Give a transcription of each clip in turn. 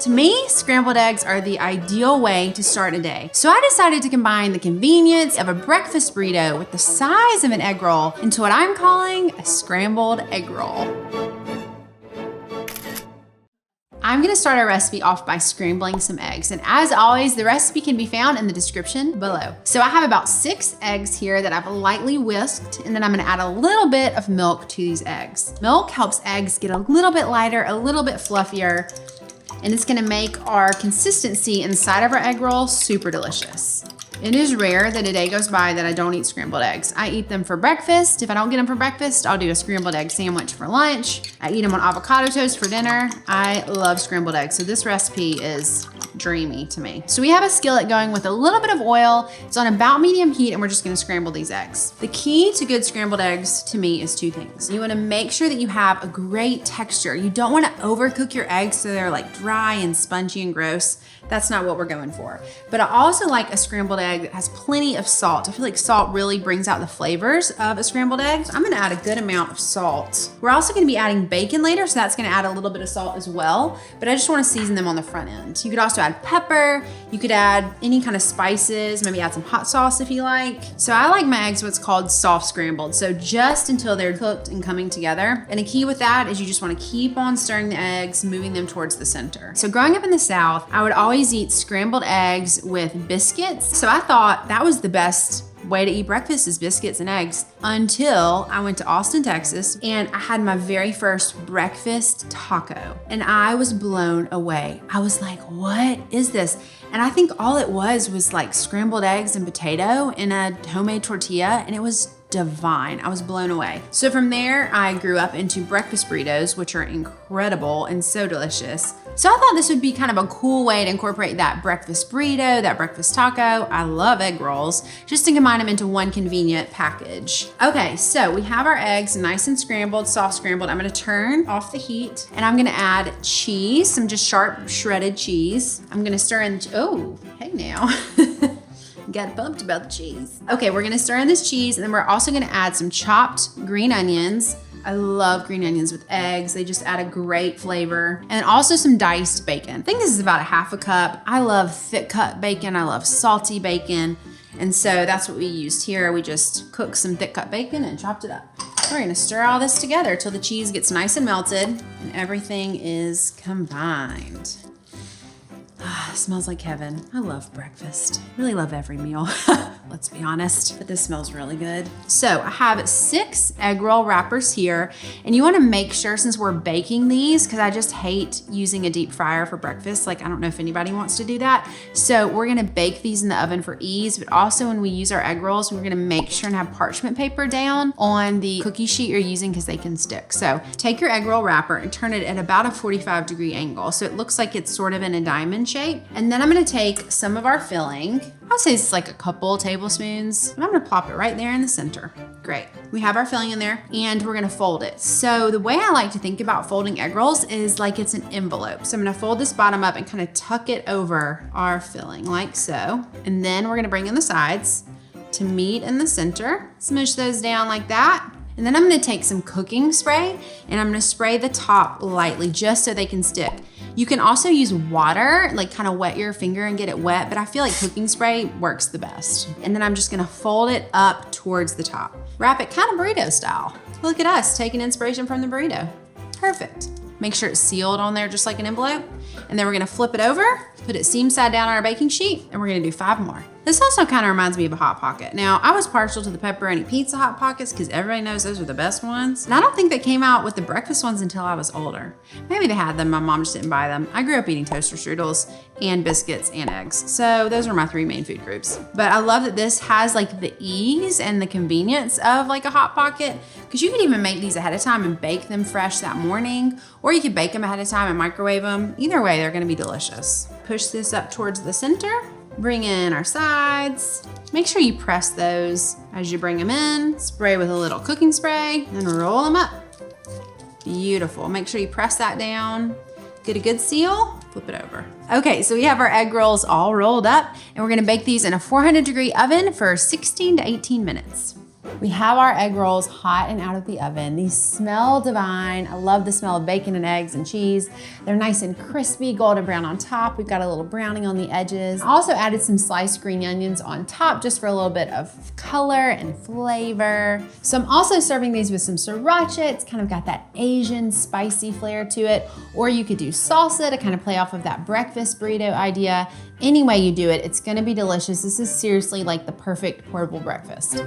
To me, scrambled eggs are the ideal way to start a day. So I decided to combine the convenience of a breakfast burrito with the size of an egg roll into what I'm calling a scrambled egg roll. I'm gonna start our recipe off by scrambling some eggs. And as always, the recipe can be found in the description below. So I have about 6 eggs here that I've lightly whisked, and then I'm gonna add a little bit of milk to these eggs. Milk helps eggs get a little bit lighter, a little bit fluffier, and it's gonna make our consistency inside of our egg roll super delicious. It is rare that a day goes by that I don't eat scrambled eggs. I eat them for breakfast. If I don't get them for breakfast, I'll do a scrambled egg sandwich for lunch. I eat them on avocado toast for dinner. I love scrambled eggs, so this recipe is dreamy to me. So we have a skillet going with a little bit of oil. It's on about medium heat, and we're just gonna scramble these eggs. The key to good scrambled eggs to me is 2 things. You wanna make sure that you have a great texture. You don't wanna overcook your eggs so they're like dry and spongy and gross. That's not what we're going for. But I also like a scrambled egg that has plenty of salt. I feel like salt really brings out the flavors of a scrambled egg. So I'm gonna add a good amount of salt. We're also gonna be adding bacon later, so that's gonna add a little bit of salt as well, but I just wanna season them on the front end. You could also add pepper, you could add any kind of spices, maybe add some hot sauce if you like. So I like my eggs what's called soft scrambled, so just until they're cooked and coming together. And a key with that is you just wanna keep on stirring the eggs, moving them towards the center. So growing up in the South, I would always eat scrambled eggs with biscuits. So I thought that was the best way to eat breakfast is biscuits and eggs until I went to Austin, Texas, and I had my very first breakfast taco, and I was blown away. I was like, what is this? And I think all it was like scrambled eggs and potato in a homemade tortilla, and it was divine. I was blown away. So from there, I grew up into breakfast burritos, which are incredible and so delicious. So I thought this would be kind of a cool way to incorporate that breakfast burrito, that breakfast taco. I love egg rolls, just to combine them into one convenient package. Okay, so we have our eggs nice and scrambled, soft scrambled. I'm gonna turn off the heat, and I'm gonna add cheese, some just sharp shredded cheese. I'm gonna stir in, oh, hey now. Got bumped about the cheese. Okay, we're gonna stir in this cheese, and then we're also gonna add some chopped green onions. I love green onions with eggs. They just add a great flavor. And also some diced bacon. I think this is about a 1/2 cup. I love thick cut bacon. I love salty bacon. And so that's what we used here. We just cooked some thick cut bacon and chopped it up. We're gonna stir all this together till the cheese gets nice and melted and everything is combined. Smells like heaven. I love breakfast. Really love every meal. Let's be honest, but this smells really good. So I have 6 egg roll wrappers here, and you wanna make sure, since we're baking these, because I just hate using a deep fryer for breakfast. Like, I don't know if anybody wants to do that. So we're gonna bake these in the oven for ease, but also when we use our egg rolls, we're gonna make sure and have parchment paper down on the cookie sheet you're using because they can stick. So take your egg roll wrapper and turn it at about a 45-degree angle. So it looks like it's sort of in a diamond shape. And then I'm gonna take some of our filling. I'll say it's like a couple tablespoons. And I'm gonna plop it right there in the center. Great. We have our filling in there, and we're gonna fold it. So the way I like to think about folding egg rolls is like it's an envelope. So I'm gonna fold this bottom up and kind of tuck it over our filling like so. And then we're gonna bring in the sides to meet in the center. Smoosh those down like that. And then I'm gonna take some cooking spray, and I'm gonna spray the top lightly just so they can stick. You can also use water, like kind of wet your finger and get it wet, but I feel like cooking spray works the best. And then I'm just gonna fold it up towards the top. Wrap it kind of burrito style. Look at us taking inspiration from the burrito. Perfect. Make sure it's sealed on there just like an envelope. And then we're gonna flip it over, put it seam side down on our baking sheet, and we're gonna do 5 more. This also kind of reminds me of a Hot Pocket. Now, I was partial to the pepperoni pizza Hot Pockets because everybody knows those are the best ones. And I don't think they came out with the breakfast ones until I was older. Maybe they had them, my mom just didn't buy them. I grew up eating toaster strudels and biscuits and eggs. So those are my 3 main food groups. But I love that this has like the ease and the convenience of like a Hot Pocket, because you can even make these ahead of time and bake them fresh that morning, or you could bake them ahead of time and microwave them. Either way, they're gonna be delicious. Push this up towards the center. Bring in our sides. Make sure you press those as you bring them in. Spray with a little cooking spray and roll them up. Beautiful. Make sure you press that down. Get a good seal, flip it over. Okay, so we have our egg rolls all rolled up, and we're gonna bake these in a 400-degree oven for 16 to 18 minutes. We have our egg rolls hot and out of the oven. These smell divine. I love the smell of bacon and eggs and cheese. They're nice and crispy, golden brown on top. We've got a little browning on the edges. I also added some sliced green onions on top just for a little bit of color and flavor. So I'm also serving these with some sriracha. It's kind of got that Asian spicy flair to it. Or you could do salsa to kind of play off of that breakfast burrito idea. Any way you do it, it's gonna be delicious. This is seriously like the perfect portable breakfast.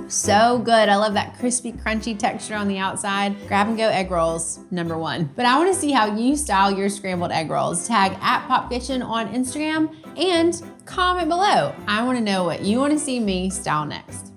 So good. I love that crispy, crunchy texture on the outside. Grab and go egg rolls, #1. But I wanna see how you style your scrambled egg rolls. Tag @PopKitchen on Instagram and comment below. I wanna know what you wanna see me style next.